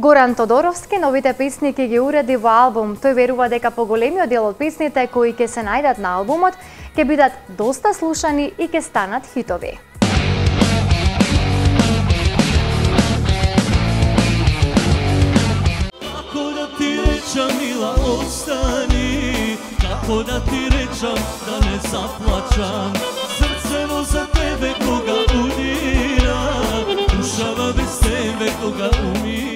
Горан Тодоровски новите песни ќе ги уреди во албум. Тој верува дека поголемиот дел од песните кои ќе се најдат на албумот ќе бидат доста слушани и ќе станат хитови. Како да ти речам, мила, остани, како да ти речам да не заплачам, срцево за тебе кога удира, душава без тебе кога умира.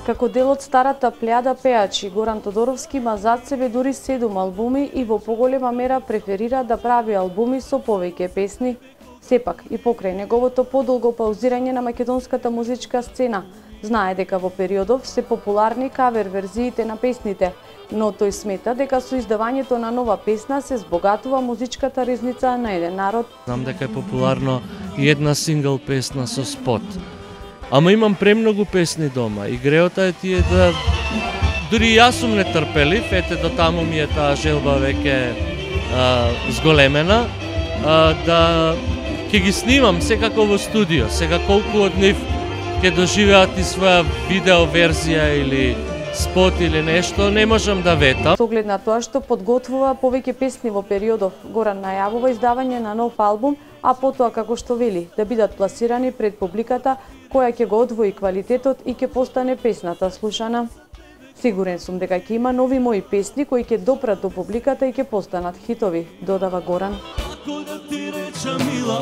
Како дел од старата плејада пеачи, Горан Тодоровски има зад себе дури 7 албуми и во поголема мера преферира да прави албуми со повеќе песни. Сепак, и покрај неговото подолго паузирање на македонската музичка сцена, знае дека во периодов се популарни кавер верзиите на песните, но тој смета дека со издавањето на нова песна се збогатува музичката ризница на еден народ. Знам дека е популарно и една сингл песна со спот. Ама имам премногу песни дома и греота е тие да... Дури јас сум нетрпелив, ете до таму ми е таа желба веќе зголемена, да ќе ги снимам секако во студио, сега колку од нив ќе доживеат и своја видео верзија или спот или нешто, не можам да ветам. Со оглед на тоа што подготвува повеќе песни во периодов, Горан најавува издавање на нов албум, а потоа, како што вели, да бидат пласирани пред публиката која ќе го одвои квалитетот и ќе постане песната слушана. Сигурен сум дека ќе има нови мои песни кои ќе допрат до публиката и ќе постанат хитови, додава Горан. Како да ти речам, мила,